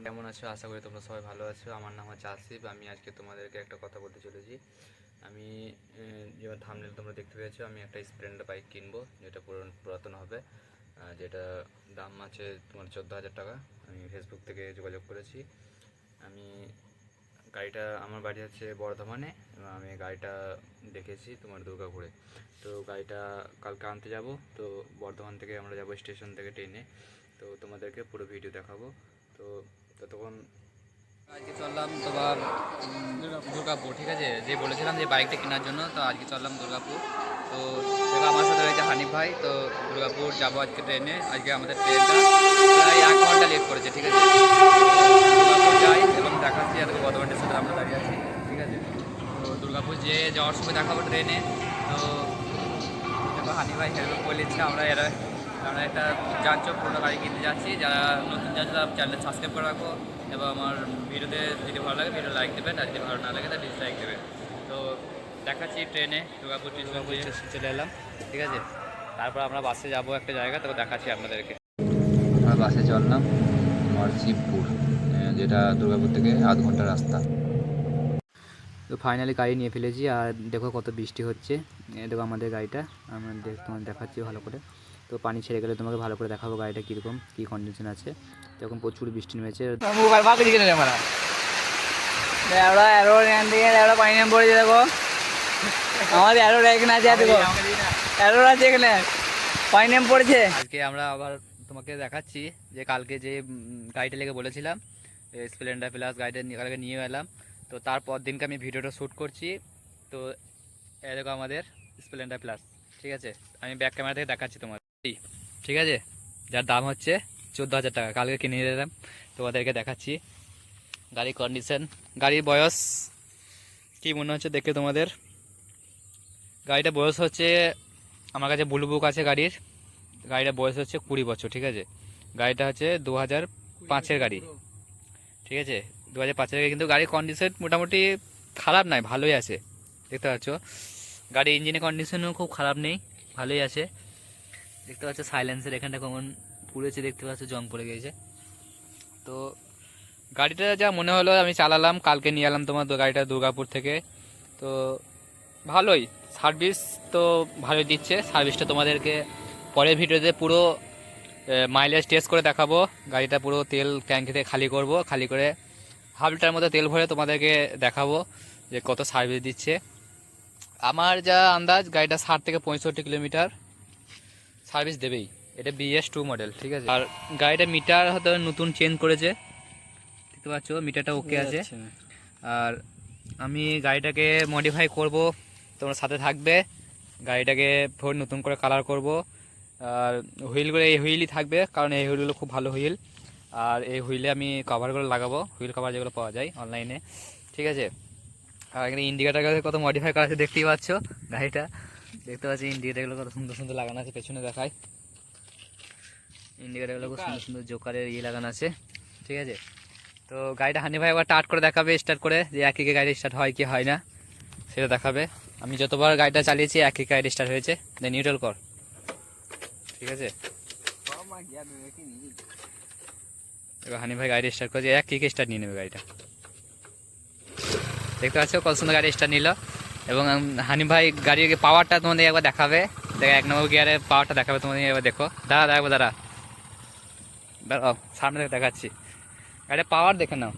কেমন আছো? আশা করি তোমরা সবাই ভালো আছো। আমার নাম হচ্ছে আসিফ। আমি আজকে তোমাদেরকে একটা কথা বলতে চলেছি। আমি যেমন থাম্বনেল তোমরা দেখতে পেয়েছো, আমি একটা স্প্লেন্ডার বাইক কিনবো, যেটা পুরাতন হবে, যেটা দাম আছে তোমার 14,000 টাকা। আমি ফেসবুক থেকে যোগাযোগ করেছি। আমি গাড়িটা, আমার বাড়ি হচ্ছে বর্ধমানে এবং আমি গাড়িটা দেখেছি তোমার দুর্গাপুরে। তো গাড়িটা কালকে আনতে যাব। তো বর্ধমান থেকে আমরা যাব স্টেশন থেকে ট্রেনে। তো তোমাদেরকে পুরো ভিডিও দেখাবো। তো ততক্ষণ আজকে চললাম তোমার দুর্গাপুর, ঠিক আছে। যে বলেছিলাম যে বাইকটা কেনার জন্য, তো আজকে চললাম দুর্গাপুর। তো দেখো আমার সাথে রয়েছে হানিফ ভাই। তো দুর্গাপুর যাবো আজকে ট্রেনে। আজকে আমাদের ট্রেনটা প্রায় 1 ঘন্টা লেট করেছে, ঠিক আছে। দুর্গাপুর যাই এবং দেখাচ্ছি। আজকে বর্ধমান স্টেশনে আমরা দাঁড়িয়ে আছি, ঠিক আছে। তো দুর্গাপুর যাওয়ার সময় দেখাবো ট্রেনে। তো দেখো হানিফ ভাই হেলমেট পরে নিচ্ছে। আমরা একটা যানচক্র গাড়ি কিনতে যাচ্ছি। যারা নতুন যাচ্ছে তারা চ্যানেলটা সাবস্ক্রাইব করে রাখো এবং আমার যদি ভালো লাগে ভিডিও লাইক দেবেন, আর যদি ভালো না লাগে তাহলে ডিসলাইক দেবেন। তো দেখাচ্ছি ট্রেনে দুর্গাপুর স্টেশন চলে এলাম, ঠিক আছে। তারপর আমরা বাসে যাব একটা জায়গা, তো দেখাচ্ছি আপনাদেরকে। আমরা বাসে চললাম আমার শিবপুর, যেটা দুর্গাপুর থেকে আধ ঘন্টার রাস্তা। তো ফাইনালি গাড়ি নিয়ে ফেলেছি। আর দেখো কত বৃষ্টি হচ্ছে। দেখো আমাদের গাড়িটা তোমার দেখাচ্ছি ভালো করে। তো পানি ছেড়ে গেলে তোমাকে ভালো করে দেখাবো গাড়িটা কীরকম কী কন্ডিশন আছে। তখন প্রচুর বৃষ্টি নেমেছে। দেখো আমাদের অ্যারো এখানে আছে, দেখো অ্যারো আছে এখানে, পানি নেমে পড়েছে। আজকে আমরা আবার তোমাকে দেখাচ্ছি যে কালকে যে গাড়িটা লেগে বলেছিলাম, স্প্লেন্ডার প্লাস গাড়িটা কালকে নিয়ে এলাম। তো তারপর দিনকে আমি ভিডিওটা শ্যুট করছি। তো দেখো আমাদের স্প্লেন্ডার প্লাস, ঠিক আছে। আমি ব্যাক ক্যামেরা থেকে দেখাচ্ছি তোমার, ঠিক আছে। যার দাম হচ্ছে 14,000 টাকা। কালকে কিনে নিয়ে এলাম, তোমাদেরকে দেখাচ্ছি গাড়ির কন্ডিশন, গাড়ির বয়স কি মনে হচ্ছে দেখে তোমাদের। গাড়িটা বয়স হচ্ছে, আমার কাছে ব্লু বুক আছে গাড়ির। গাড়িটা বয়স হচ্ছে 20 বছর, ঠিক আছে। গাড়িটা হচ্ছে 2005-এর গাড়ি, ঠিক আছে। 2005-এর গাড়ি, কিন্তু গাড়ির কন্ডিশন মোটামুটি খারাপ নয়, ভালোই আছে। দেখতে পাচ্ছ গাড়ির ইঞ্জিনের কন্ডিশনও খুব খারাপ নেই, ভালোই আছে। দেখতে পাচ্ছ সাইলেন্সের এখানটা কেমন পুড়েছে, দেখতে পাচ্ছ জং পড়ে গিয়েছে। তো গাড়িটা যা মনে হলো, আমি চালালাম, কালকে নিয়ে এলাম তোমার গাড়িটা দুর্গাপুর থেকে। তো ভালোই সার্ভিস, তো ভালোই দিচ্ছে সার্ভিসটা। তোমাদেরকে পরের ভিডিওতে পুরো মাইলেজ টেস্ট করে দেখাবো। গাড়িটা পুরো তেল ট্যাঙ্কিতে খালি করব, খালি করে হাফ লিটার মতো তেল ভরে তোমাদেরকে দেখাবো যে কত সার্ভিস দিচ্ছে। আমার যা আন্দাজ গাড়িটা 60 থেকে 65 কিলোমিটার সার্ভিস দেবেই। এটা BS2 মডেল, ঠিক আছে। আর গাড়িটা মিটার হয়তো নতুন চেঞ্জ করেছে, দেখতে পাচ্ছ মিটারটা ওকে আছে। আর আমি গাড়িটাকে মডিফাই করব, তোমার সাথে থাকবে। গাড়িটাকে ফোর নতুন করে কালার করব। আর হুইলগুলো এই হুইলই থাকবে, কারণ এই হুইলগুলো খুব ভালো হুইল। আর এই হুইলে আমি কভারগুলো লাগাবো, হুইল কভার যেগুলো পাওয়া যায় অনলাইনে, ঠিক আছে। আর এখানে ইন্ডিকেটারগুলো কত মডিফাই করা আছে দেখতেই পাচ্ছ। গাড়িটা দেখতে পাচ্ছি ইন্ডিকেটারগুলো কত সুন্দর সুন্দর লাগানো আছে, পেছনে দেখায়। ইন্ডিকেটারগুলো খুব সুন্দর সুন্দর জোকারের লাগানো আছে, ঠিক আছে। তো গাড়িটা হানি ভাই আবার স্টার্ট করে দেখাবে, স্টার্ট করে যে একই গাড়ি স্টার্ট হয় কি হয় না সেটা দেখাবে। আমি যতবার গাড়িটা চালিয়েছি একই গাড়ি স্টার্ট হয়েছে। দেন নিউট্রাল কর, ঠিক আছে। এবার হানি ভাই গাড়ি স্টার্ট করেছে, এক কিকে স্টার্ট নিয়ে নেবে গাড়িটা। দেখতে পাচ্ছ কত সুন্দর গাড়ি স্টার্ট নিল। এবং হানি ভাই গাড়ির পাওয়ারটা তোমাদের একবার দেখাবে। দেখো 1 নম্বর গিয়ারের পাওয়ারটা দেখাবে তোমাদের, এবার দেখো। দেখো দাঁড়াও সামনে থেকে দেখাচ্ছি। গাড়ির পাওয়ার দেখে নাও,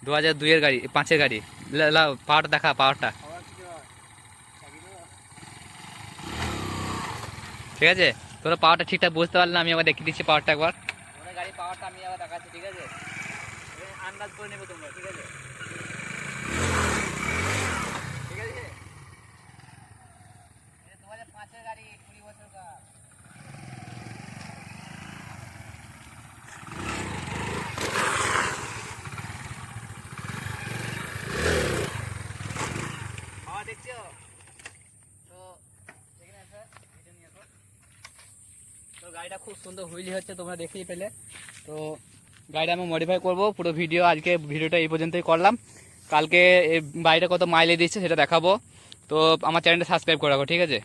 2002-এর গাড়ি, 5-এর গাড়ি। পাওয়ারটা দেখা, পাওয়ারটা, ঠিক আছে। তোরা পাওয়ারটা ঠিকঠাক বুঝতে পারলে না, আমি আবার দেখিয়ে দিচ্ছি পাওয়ারটা একবার। গাড়ির পাওয়ারটা আমি আবার দেখাচ্ছি, ঠিক আছে। আন্দাজ করে নেবে তোমরা, ঠিক আছে। ঠিক আছে, 2005-এর গাড়ি, 20 বছর কার। পাওয়ার দেখছো তো, এখানে আসো, এটা নিয়ে আসো। তো গাড়িটা খুব সুন্দর হুইলি হচ্ছে, তোমরা দেখেই পেলে। তো গাড়িটা আমি মডিফাই করব পুরো ভিডিও। আজকে ভিডিওটা এই পর্যন্তই করলাম। কালকে এই গাড়িটা কত মাইলেজ দিচ্ছে সেটা দেখাবো। তো আমার চ্যানেলটা সাবস্ক্রাইব করে রাখো, ঠিক আছে।